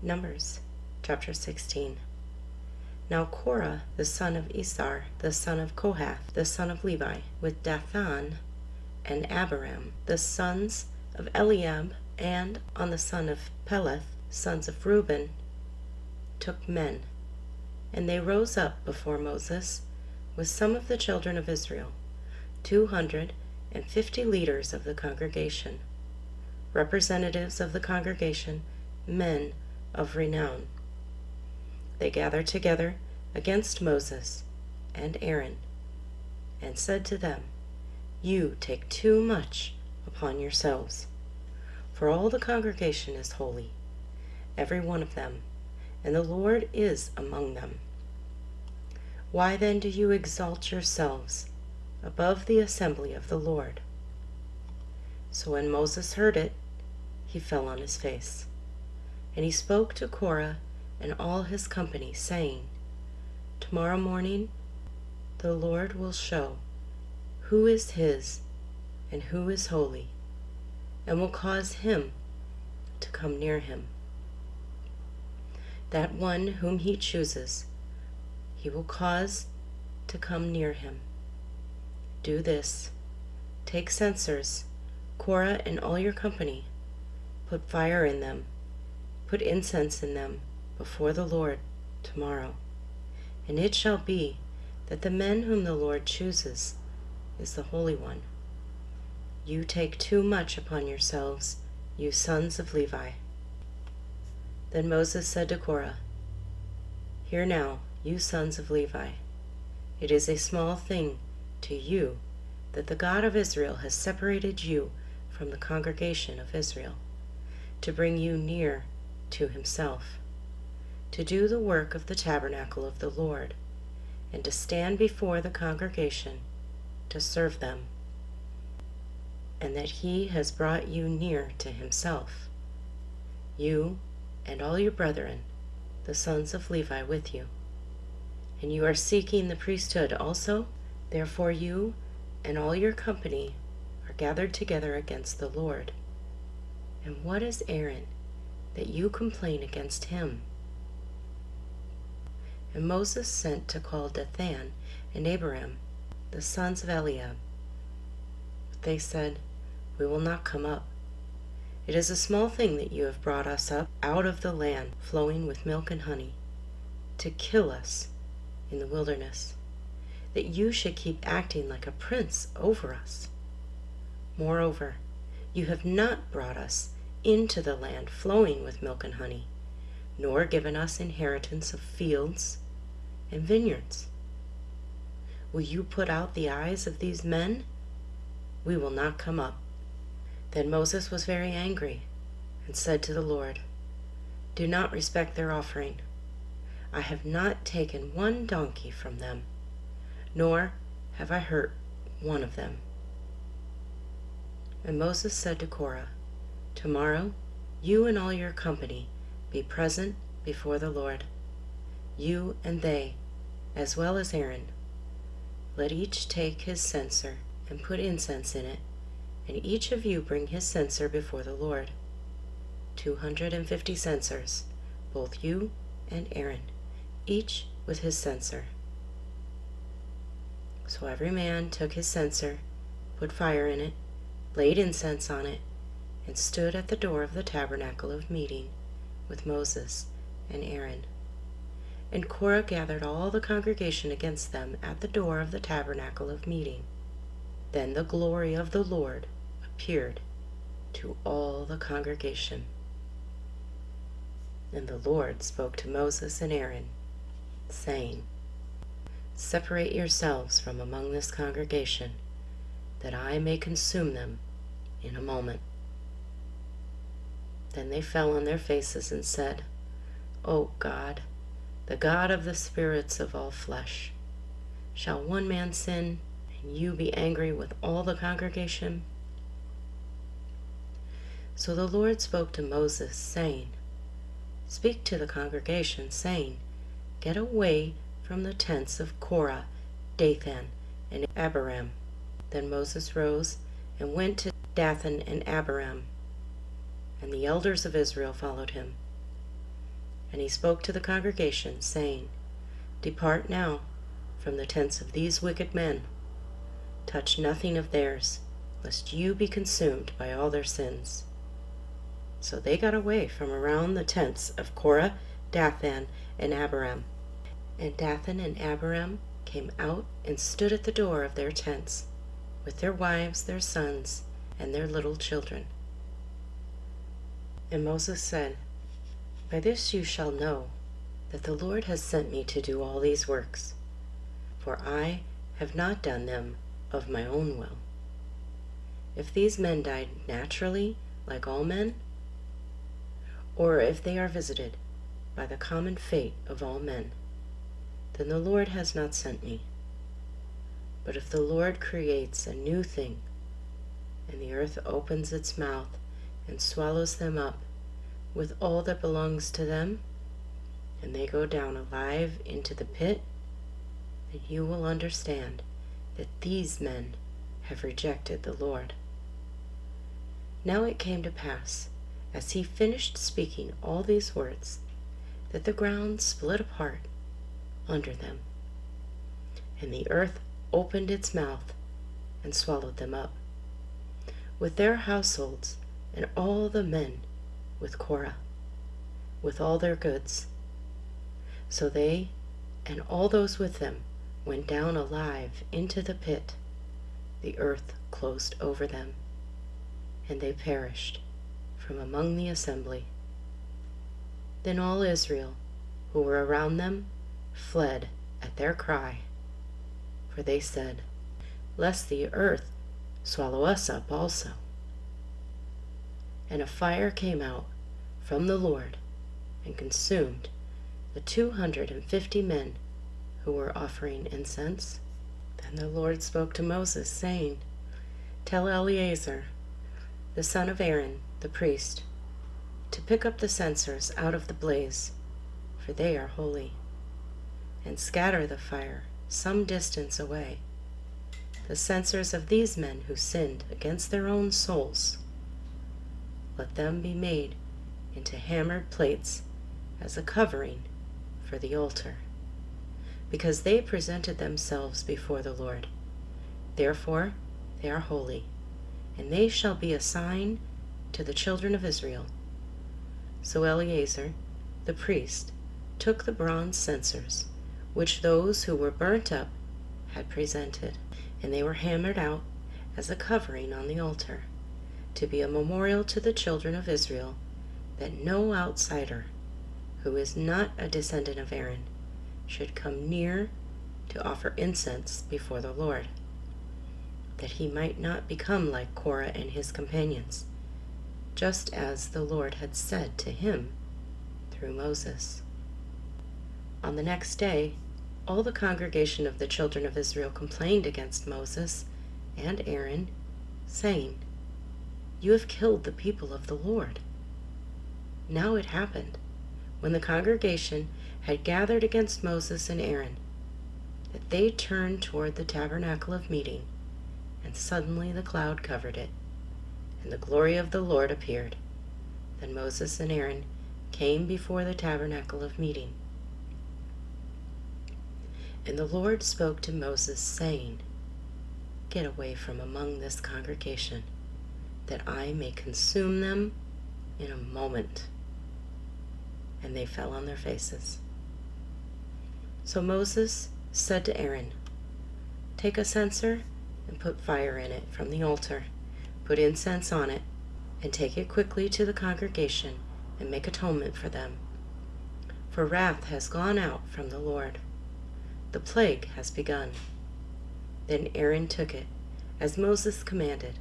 Numbers chapter 16. Now Korah, the son of Isar, the son of Kohath, the son of Levi, with Dathan and Abiram, the sons of Eliab, and on the son of Peleth, sons of Reuben, took men. And they rose up before Moses with some of the children of Israel, 250 leaders of the congregation, representatives of the congregation, men of renown. They gathered together against Moses and Aaron, and said to them, You take too much upon yourselves, for all the congregation is holy, every one of them, and the Lord is among them. Why then do you exalt yourselves above the assembly of the Lord? So when Moses heard it, he fell on his face. And he spoke to Korah and all his company, saying, Tomorrow morning the Lord will show who is his and who is holy, and will cause him to come near him. That one whom he chooses, he will cause to come near him. Do this. Take censers, Korah and all your company. Put fire in them. Put incense in them before the Lord tomorrow. And it shall be that the men whom the Lord chooses is the Holy One. You take too much upon yourselves, you sons of Levi. Then Moses said to Korah, Hear now, you sons of Levi, it is a small thing to you that the God of Israel has separated you from the congregation of Israel, to bring you near to himself, to do the work of the tabernacle of the Lord, and to stand before the congregation to serve them, and that he has brought you near to himself, you and all your brethren, the sons of Levi, with you. And you are seeking the priesthood also, therefore you and all your company are gathered together against the Lord. And what is Aaron, that you complain against him? And Moses sent to call Dathan and Abiram, the sons of Eliab. But they said, We will not come up. It is a small thing that you have brought us up out of the land flowing with milk and honey, to kill us in the wilderness, that you should keep acting like a prince over us. Moreover, you have not brought us into the land flowing with milk and honey, nor given us inheritance of fields and vineyards. Will you put out the eyes of these men? We will not come up. Then Moses was very angry and said to the Lord, Do not respect their offering. I have not taken one donkey from them, nor have I hurt one of them. And Moses said to Korah, Tomorrow you and all your company be present before the Lord, you and they, as well as Aaron. Let each take his censer and put incense in it, and each of you bring his censer before the Lord. 250 censers, both you and Aaron, each with his censer. So every man took his censer, put fire in it, laid incense on it, and stood at the door of the tabernacle of meeting with Moses and Aaron. And Korah gathered all the congregation against them at the door of the tabernacle of meeting. Then the glory of the Lord appeared to all the congregation. And the Lord spoke to Moses and Aaron, saying, Separate yourselves from among this congregation, that I may consume them in a moment. Then they fell on their faces and said, O God, the God of the spirits of all flesh, shall one man sin, and you be angry with all the congregation? So the Lord spoke to Moses, saying, Speak to the congregation, saying, Get away from the tents of Korah, Dathan, and Abiram. Then Moses rose and went to Dathan and Abiram, and the elders of Israel followed him. And he spoke to the congregation, saying, Depart now from the tents of these wicked men. Touch nothing of theirs, lest you be consumed by all their sins. So they got away from around the tents of Korah, Dathan, and Abiram. And Dathan and Abiram came out and stood at the door of their tents, with their wives, their sons, and their little children. And Moses said, By this you shall know that the Lord has sent me to do all these works, for I have not done them of my own will. If these men died naturally, like all men, or if they are visited by the common fate of all men, then the Lord has not sent me. But if the Lord creates a new thing, and the earth opens its mouth and swallows them up with all that belongs to them, and they go down alive into the pit, then you will understand that these men have rejected the Lord. Now it came to pass, as he finished speaking all these words, that the ground split apart under them, and the earth opened its mouth and swallowed them up, with their households and all the men with Korah, with all their goods. So they and all those with them went down alive into the pit. The earth closed over them, and they perished from among the assembly. Then all Israel, who were around them, fled at their cry, for they said, Lest the earth swallow us up also. And a fire came out from the Lord and consumed the 250 men who were offering incense. Then the Lord spoke to Moses, saying, Tell Eleazar, the son of Aaron, the priest, to pick up the censers out of the blaze, for they are holy, and scatter the fire some distance away, the censers of these men who sinned against their own souls. Let them be made into hammered plates as a covering for the altar, because they presented themselves before the Lord. Therefore they are holy, and they shall be a sign to the children of Israel. So Eleazar, the priest, took the bronze censers, which those who were burnt up had presented, and they were hammered out as a covering on the altar, to be a memorial to the children of Israel, that no outsider, who is not a descendant of Aaron, should come near to offer incense before the Lord, that he might not become like Korah and his companions, just as the Lord had said to him through Moses. On the next day, all the congregation of the children of Israel complained against Moses and Aaron, saying, You have killed the people of the Lord. Now it happened, when the congregation had gathered against Moses and Aaron, that they turned toward the tabernacle of meeting, and suddenly the cloud covered it, and the glory of the Lord appeared. Then Moses and Aaron came before the tabernacle of meeting. And the Lord spoke to Moses, saying, Get away from among this congregation, that I may consume them in a moment. And they fell on their faces. So Moses said to Aaron, Take a censer and put fire in it from the altar, put incense on it, and take it quickly to the congregation and make atonement for them. For wrath has gone out from the Lord. The plague has begun. Then Aaron took it, as Moses commanded,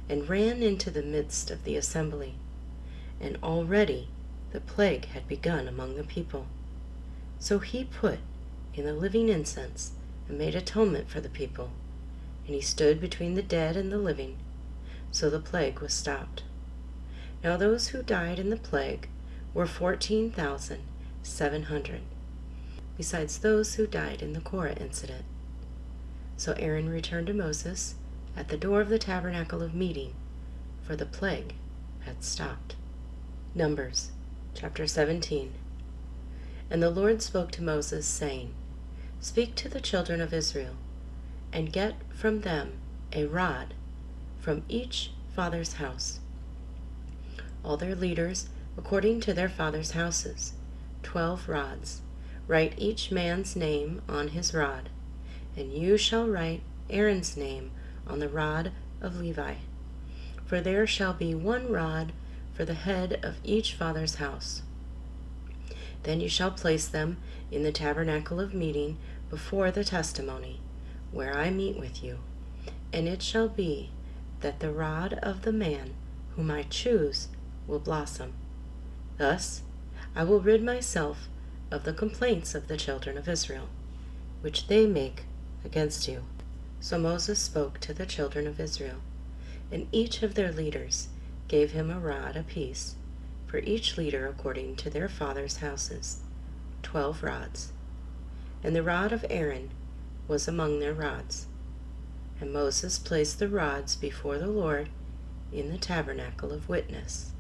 and ran into the midst of the assembly. And already the plague had begun among the people. So he put in the living incense and made atonement for the people. And he stood between the dead and the living. So the plague was stopped. Now those who died in the plague were 14,700. Besides those who died in the Korah incident. So Aaron returned to Moses at the door of the tabernacle of meeting, for the plague had stopped. Numbers chapter 17. And the Lord spoke to Moses, saying, Speak to the children of Israel, and get from them a rod from each father's house, all their leaders according to their fathers' houses, 12 rods. Write each man's name on his rod, and you shall write Aaron's name on the rod of Levi. For there shall be 1 rod for the head of each father's house. Then you shall place them in the tabernacle of meeting before the testimony, where I meet with you. And it shall be that the rod of the man whom I choose will blossom. Thus I will rid myself of the complaints of the children of Israel, which they make against you. So Moses spoke to the children of Israel, and each of their leaders gave him a rod apiece, for each leader according to their fathers' houses, 12 rods. And the rod of Aaron was among their rods. And Moses placed the rods before the Lord in the tabernacle of witness.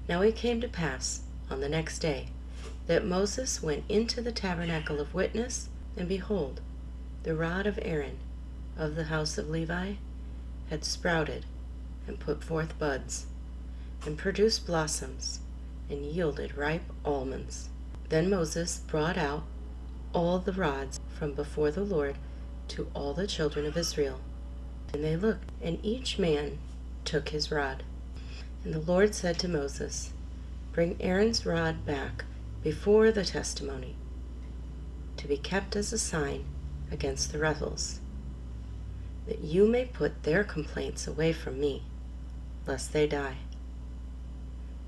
Now it came to pass on the next day that Moses went into the tabernacle of witness, and behold, the rod of Aaron of the house of Levi had sprouted and put forth buds, and produced blossoms, and yielded ripe almonds. Then Moses brought out all the rods from before the Lord to all the children of Israel. And they looked, and each man took his rod. And the Lord said to Moses, Bring Aaron's rod back before the testimony, to be kept as a sign against the rebels, that you may put their complaints away from me, lest they die.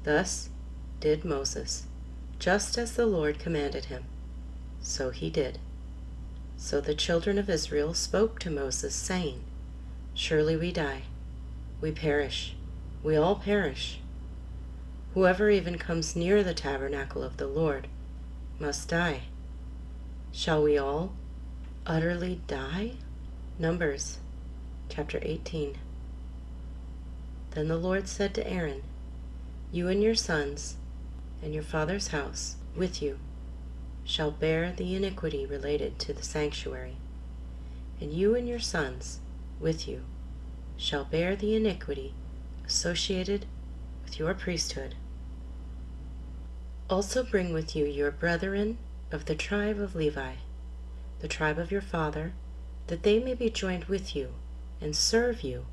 Thus did Moses, just as the Lord commanded him. So he did. So the children of Israel spoke to Moses, saying, Surely we die, we perish, we all perish. Whoever even comes near the tabernacle of the Lord must die. Shall we all utterly die? Numbers chapter 18. Then the Lord said to Aaron, You and your sons and your father's house with you shall bear the iniquity related to the sanctuary, and you and your sons with you shall bear the iniquity associated with your priesthood. Also bring with you your brethren of the tribe of Levi, the tribe of your father, that they may be joined with you and serve you,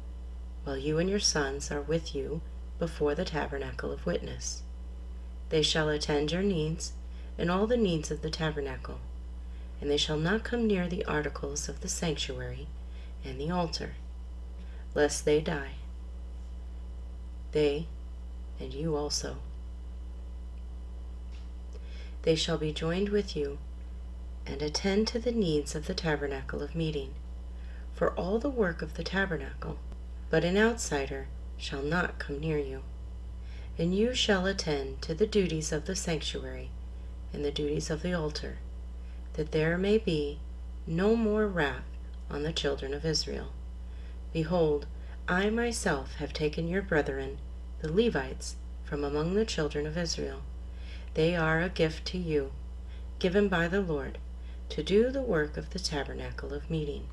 while you and your sons are with you before the tabernacle of witness. They shall attend your needs and all the needs of the tabernacle, and they shall not come near the articles of the sanctuary and the altar, lest they die, they and you also. They shall be joined with you and attend to the needs of the tabernacle of meeting, for all the work of the tabernacle, but an outsider shall not come near you. And you shall attend to the duties of the sanctuary and the duties of the altar, that there may be no more wrath on the children of Israel. Behold, I myself have taken your brethren, the Levites, from among the children of Israel. They are a gift to you, given by the Lord, to do the work of the tabernacle of meeting.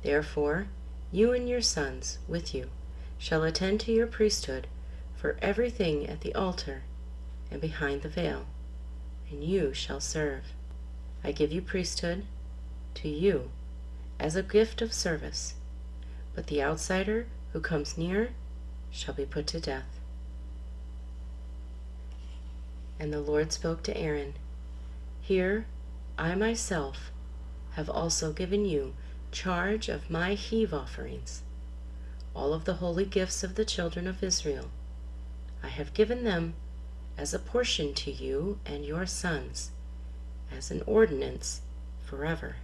Therefore, you and your sons with you shall attend to your priesthood for everything at the altar and behind the veil, and you shall serve. I give you priesthood to you as a gift of service, but the outsider who comes near shall be put to death. And the Lord spoke to Aaron, Here I myself have also given you charge of my heave offerings, all of the holy gifts of the children of Israel. I have given them as a portion to you and your sons, as an ordinance forever.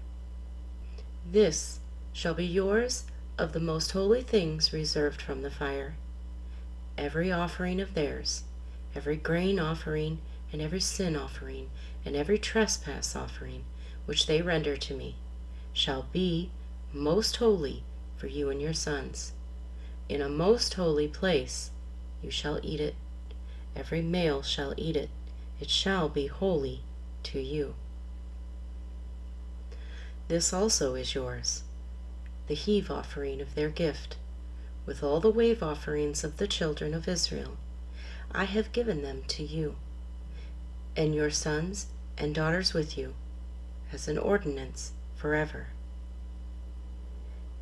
This shall be yours of the most holy things reserved from the fire. Every offering of theirs, every grain offering, and every sin offering, and every trespass offering, which they render to me, shall be most holy for you and your sons. In a most holy place you shall eat it. Every male shall eat it. It shall be holy to you. This also is yours, the heave offering of their gift, with all the wave offerings of the children of Israel. I have given them to you, and your sons and daughters with you, as an ordinance forever.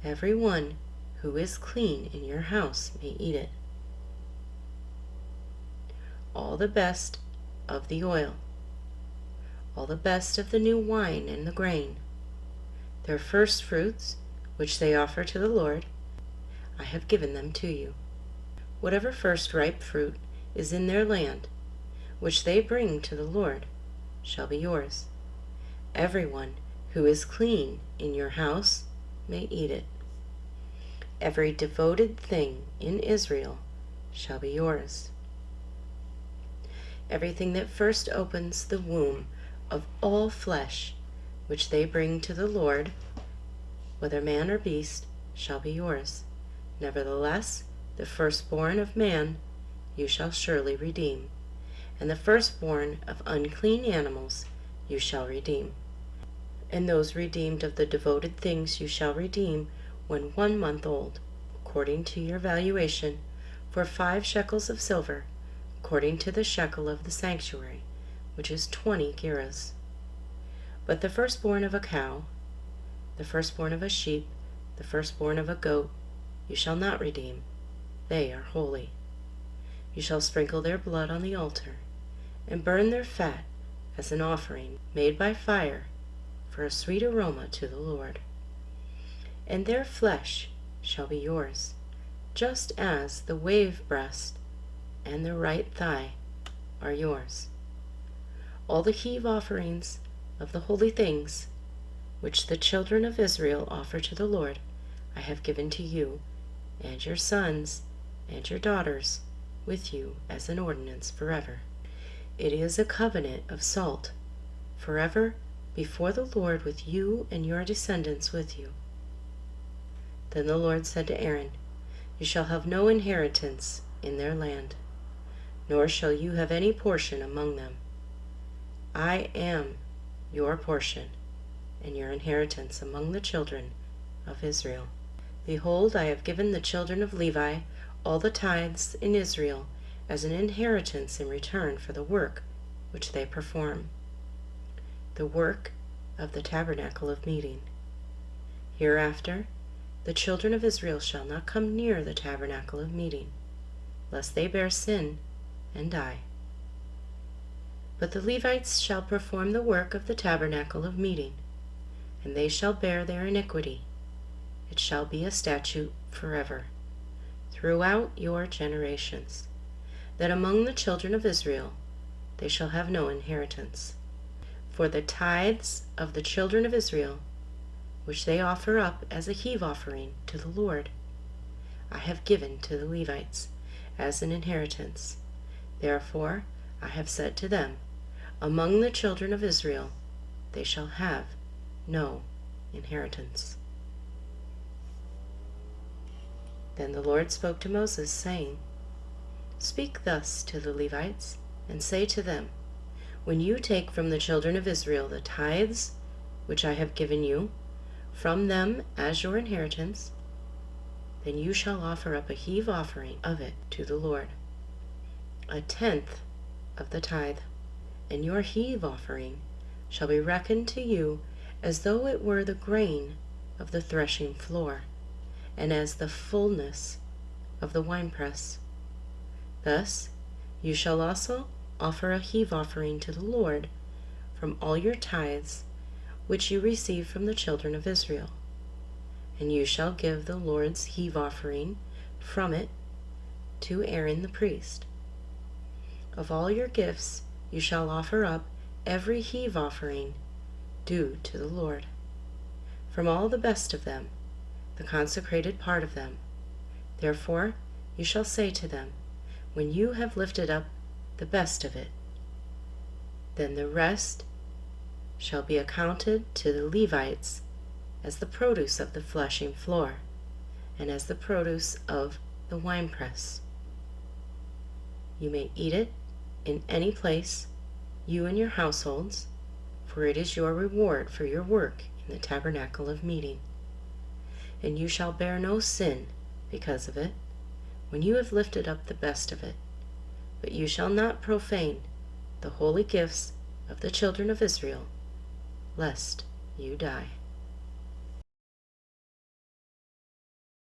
Every one who is clean in your house may eat it. All the best of the oil, all the best of the new wine and the grain, their first fruits, which they offer to the Lord, I have given them to you. Whatever first ripe fruit is in their land, which they bring to the Lord, shall be yours. Everyone who is clean in your house may eat it. Every devoted thing in Israel shall be yours. Everything that first opens the womb of all flesh, which they bring to the Lord, whether man or beast, shall be yours. Nevertheless, the firstborn of man you shall surely redeem, and the firstborn of unclean animals you shall redeem. And those redeemed of the devoted things you shall redeem when 1 month old, according to your valuation, for 5 shekels of silver, according to the shekel of the sanctuary, which is 20 gerahs. But the firstborn of a cow, the firstborn of a sheep, the firstborn of a goat, you shall not redeem. They are holy. You shall sprinkle their blood on the altar, and burn their fat as an offering made by fire for a sweet aroma to the Lord. And their flesh shall be yours, just as the wave breast and the right thigh are yours. All the heave offerings of the holy things, which the children of Israel offer to the Lord, I have given to you, and your sons and your daughters with you as an ordinance forever. It is a covenant of salt, forever before the Lord with you and your descendants with you. Then the Lord said to Aaron, You shall have no inheritance in their land, nor shall you have any portion among them. I am your portion and your inheritance among the children of Israel. Behold, I have given the children of Levi all the tithes in Israel as an inheritance in return for the work which they perform, the work of the tabernacle of meeting. Hereafter the children of Israel shall not come near the tabernacle of meeting, lest they bear sin and die. But the Levites shall perform the work of the tabernacle of meeting, and they shall bear their iniquity. It shall be a statute forever, throughout your generations, that among the children of Israel they shall have no inheritance. For the tithes of the children of Israel, which they offer up as a heave offering to the Lord, I have given to the Levites as an inheritance. Therefore I have said to them, Among the children of Israel they shall have no inheritance. Then the Lord spoke to Moses, saying, Speak thus to the Levites, and say to them, When you take from the children of Israel the tithes which I have given you, from them as your inheritance, then you shall offer up a heave offering of it to the Lord, 1/10 of the tithe, and your heave offering shall be reckoned to you as though it were the grain of the threshing floor, and as the fullness of the winepress. Thus you shall also offer a heave offering to the Lord from all your tithes which you receive from the children of Israel, and you shall give the Lord's heave offering from it to Aaron the priest. Of all your gifts you shall offer up every heave offering due to the Lord, from all the best of them, the consecrated part of them. Therefore you shall say to them, When you have lifted up the best of it, then the rest shall be accounted to the Levites as the produce of the threshing floor, and as the produce of the winepress. You may eat it in any place, you and your households, for it is your reward for your work in the tabernacle of meeting. And you shall bear no sin because of it, when you have lifted up the best of it. But you shall not profane the holy gifts of the children of Israel, lest you die.